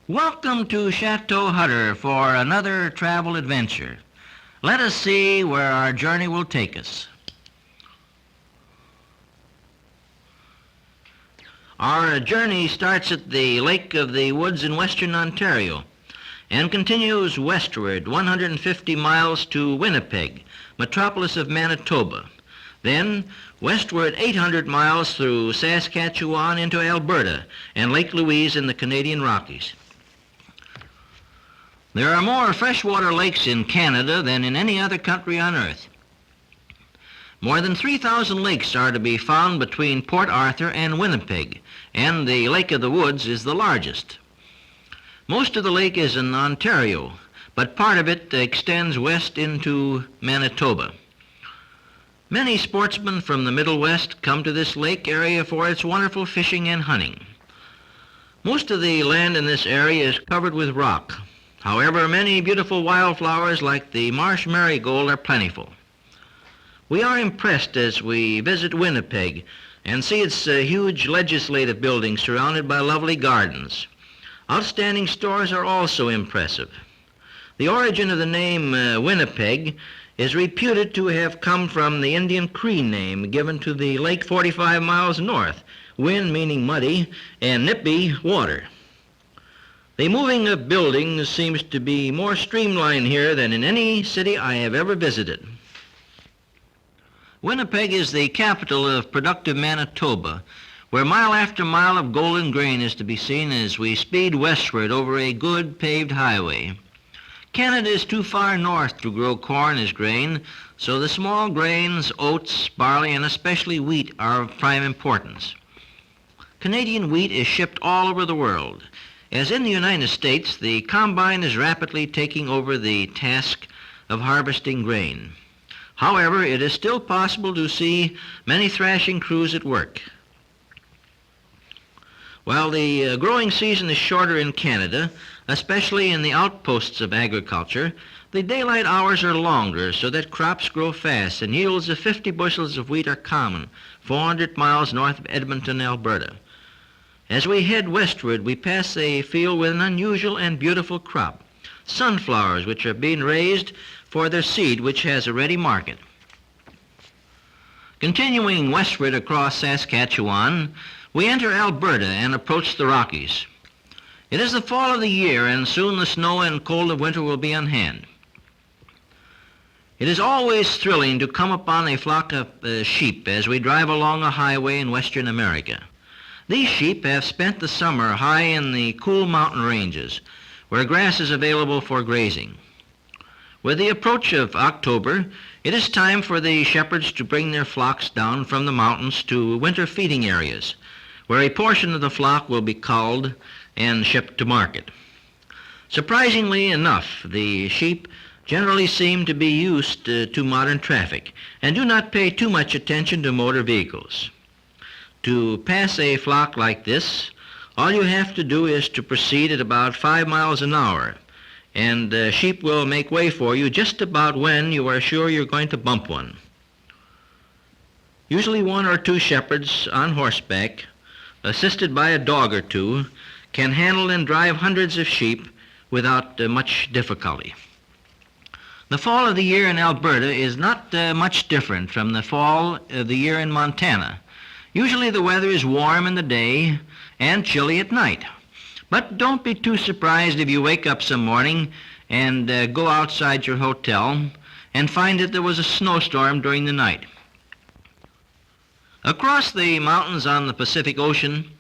Welcome to Chateau Hutter for another travel adventure. Let us see where our journey will take us. Our journey starts at the Lake of the Woods in western Ontario and continues westward 150 miles to Winnipeg, metropolis of Manitoba. Then westward 800 miles through Saskatchewan into Alberta and Lake Louise in the Canadian Rockies. There are more freshwater lakes in Canada than in any other country on earth. More than 3,000 lakes are to be found between Port Arthur and Winnipeg, and the Lake of the Woods is the largest. Most of the lake is in Ontario, but part of it extends west into Manitoba. Many sportsmen from the Middle West come to this lake area for its wonderful fishing and hunting. Most of the land in this area is covered with rock. However, many beautiful wildflowers like the Marsh Marigold are plentiful. We are impressed as we visit Winnipeg and see its huge legislative building surrounded by lovely gardens. Outstanding stores are also impressive. The origin of the name Winnipeg is reputed to have come from the Indian Cree name given to the lake 45 miles north, Win meaning muddy and Nippy water. The moving of buildings seems to be more streamlined here than in any city I have ever visited. Winnipeg is the capital of productive Manitoba, where mile after mile of golden grain is to be seen as we speed westward over a good paved highway. Canada is too far north to grow corn as grain, so the small grains, oats, barley, and especially wheat are of prime importance. Canadian wheat is shipped all over the world. As in the United States, the combine is rapidly taking over the task of harvesting grain. However, it is still possible to see many thrashing crews at work. While the growing season is shorter in Canada, especially in the outposts of agriculture, the daylight hours are longer so that crops grow fast and yields of 50 bushels of wheat are common, 400 miles north of Edmonton, Alberta. As we head westward, we pass a field with an unusual and beautiful crop, sunflowers which are being raised for their seed, which has a ready market. Continuing westward across Saskatchewan, we enter Alberta and approach the Rockies. It is the fall of the year, and soon the snow and cold of winter will be on hand. It is always thrilling to come upon a flock of sheep as we drive along a highway in western America. These sheep have spent the summer high in the cool mountain ranges, where grass is available for grazing. With the approach of October, it is time for the shepherds to bring their flocks down from the mountains to winter feeding areas, where a portion of the flock will be culled and shipped to market. Surprisingly enough, the sheep generally seem to be used to modern traffic and do not pay too much attention to motor vehicles. To pass a flock like this, all you have to do is to proceed at about 5 miles an hour, and sheep will make way for you just about when you are sure you're going to bump one. Usually 1 or 2 shepherds on horseback, assisted by a dog or 2, can handle and drive hundreds of sheep without much difficulty. The fall of the year in Alberta is not much different from the fall of the year in Montana. Usually the weather is warm in the day and chilly at night. But don't be too surprised if you wake up some morning and go outside your hotel and find that there was a snowstorm during the night. Across the mountains on the Pacific Ocean,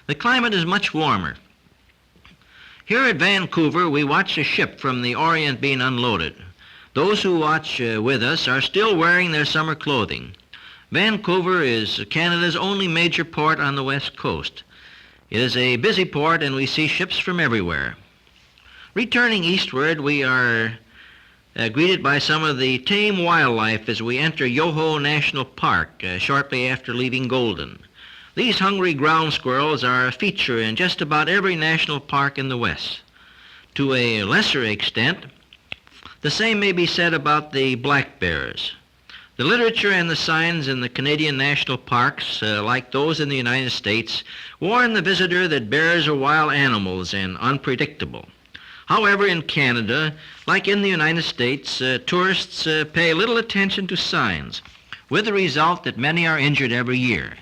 the climate is much warmer. Here at Vancouver, we watch a ship from the Orient being unloaded. Those who watch with us are still wearing their summer clothing. Vancouver is Canada's only major port on the west coast. It is a busy port and we see ships from everywhere. Returning eastward, we are greeted by some of the tame wildlife as we enter Yoho National Park shortly after leaving Golden. These hungry ground squirrels are a feature in just about every national park in the West. To a lesser extent, the same may be said about the black bears. The literature and the signs in the Canadian national parks, like those in the United States, warn the visitor that bears are wild animals and unpredictable. However, in Canada, like in the United States, tourists pay little attention to signs, with the result that many are injured every year.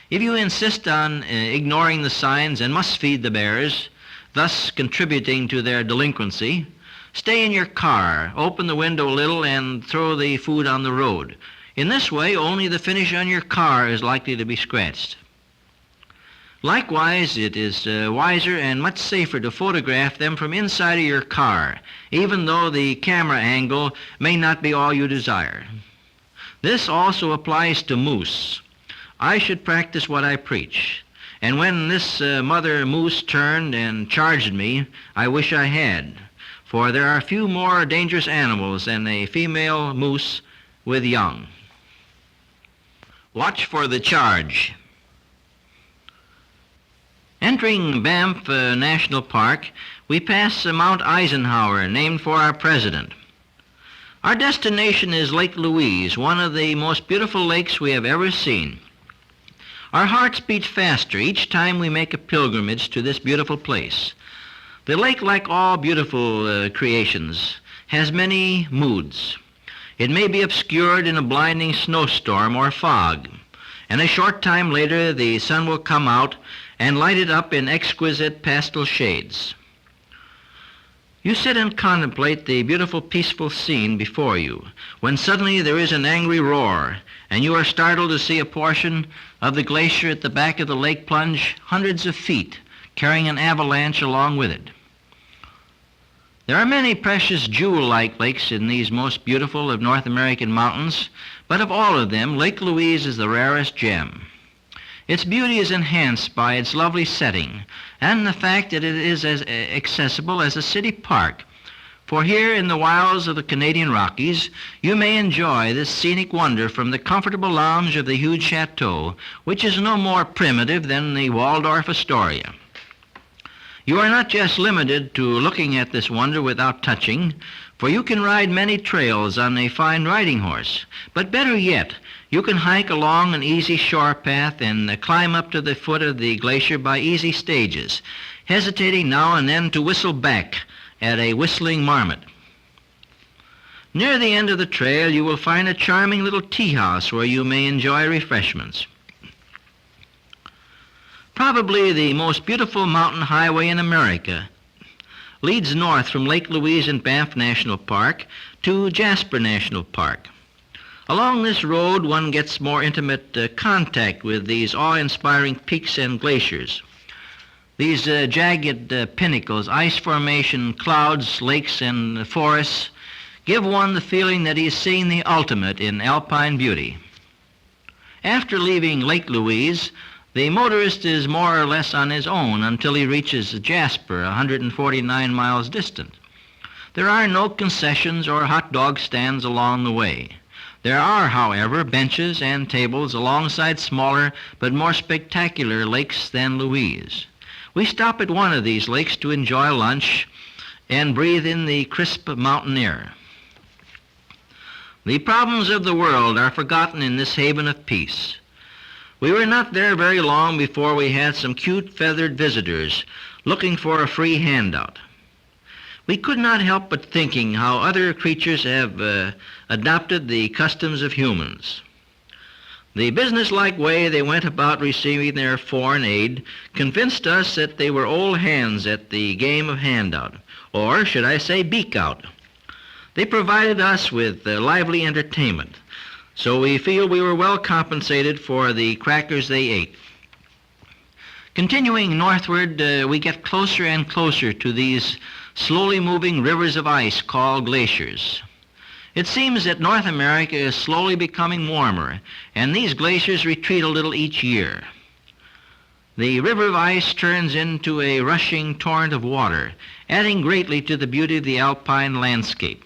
If you insist on ignoring the signs and must feed the bears, thus contributing to their delinquency, stay in your car, open the window a little, and throw the food on the road. In this way, only the finish on your car is likely to be scratched. Likewise, it is wiser and much safer to photograph them from inside of your car, even though the camera angle may not be all you desire. This also applies to moose. I should practice what I preach. And when this mother moose turned and charged me, I wish I had. For there are few more dangerous animals than a female moose with young. Watch for the charge. Entering Banff National Park, we pass Mount Eisenhower, named for our president. Our destination is Lake Louise, one of the most beautiful lakes we have ever seen. Our hearts beat faster each time we make a pilgrimage to this beautiful place. The lake, like all beautiful creations, has many moods. It may be obscured in a blinding snowstorm or fog, and a short time later the sun will come out and light it up in exquisite pastel shades. You sit and contemplate the beautiful, peaceful scene before you, when suddenly there is an angry roar, and you are startled to see a portion of the glacier at the back of the lake plunge hundreds of feet, carrying an avalanche along with it. There are many precious jewel-like lakes in these most beautiful of North American mountains, but of all of them, Lake Louise is the rarest gem. Its beauty is enhanced by its lovely setting and the fact that it is as accessible as a city park. For here in the wilds of the Canadian Rockies, you may enjoy this scenic wonder from the comfortable lounge of the huge chateau, which is no more primitive than the Waldorf Astoria. You are not just limited to looking at this wonder without touching, for you can ride many trails on a fine riding horse. But better yet, you can hike along an easy shore path and climb up to the foot of the glacier by easy stages, hesitating now and then to whistle back at a whistling marmot. Near the end of the trail, you will find a charming little tea house where you may enjoy refreshments. Probably the most beautiful mountain highway in America leads north from Lake Louise in Banff National Park to Jasper National Park. Along this road, one gets more intimate contact with these awe-inspiring peaks and glaciers. These jagged pinnacles, ice formation, clouds, lakes, and forests give one the feeling that he's seeing the ultimate in alpine beauty. After leaving Lake Louise, the motorist is more or less on his own until he reaches Jasper, 149 miles distant. There are no concessions or hot dog stands along the way. There are, however, benches and tables alongside smaller but more spectacular lakes than Louise. We stop at one of these lakes to enjoy lunch and breathe in the crisp mountain air. The problems of the world are forgotten in this haven of peace. We were not there very long before we had some cute feathered visitors looking for a free handout. We could not help but thinking how other creatures have adopted the customs of humans. The businesslike way they went about receiving their foreign aid convinced us that they were old hands at the game of handout, or should I say beak out. They provided us with lively entertainment, so we feel we were well compensated for the crackers they ate. Continuing northward, we get closer and closer to these slowly moving rivers of ice called glaciers. It seems that North America is slowly becoming warmer, and these glaciers retreat a little each year. The river of ice turns into a rushing torrent of water, adding greatly to the beauty of the alpine landscape.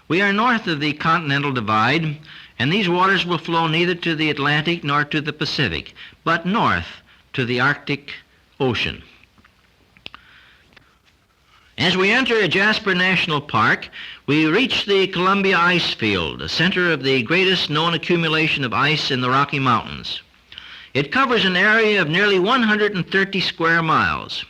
We are north of the continental divide, and these waters will flow neither to the Atlantic nor to the Pacific, but north to the Arctic Ocean. As we enter Jasper National Park, we reach the Columbia Icefield, the center of the greatest known accumulation of ice in the Rocky Mountains. It covers an area of nearly 130 square miles.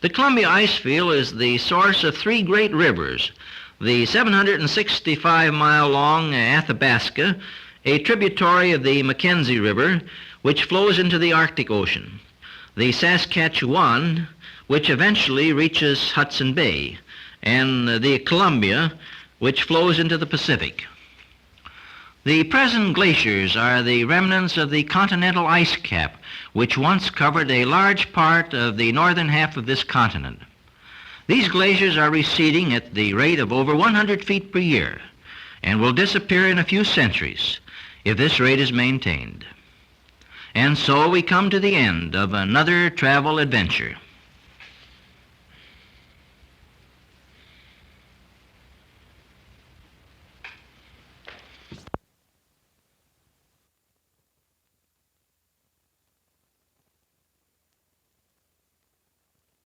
The Columbia Icefield is the source of three great rivers: the 765-mile-long Athabasca, a tributary of the Mackenzie River, which flows into the Arctic Ocean; the Saskatchewan, which eventually reaches Hudson Bay; and the Columbia, which flows into the Pacific. The present glaciers are the remnants of the continental ice cap, which once covered a large part of the northern half of this continent. These glaciers are receding at the rate of over 100 feet per year and will disappear in a few centuries if this rate is maintained. And so we come to the end of another travel adventure.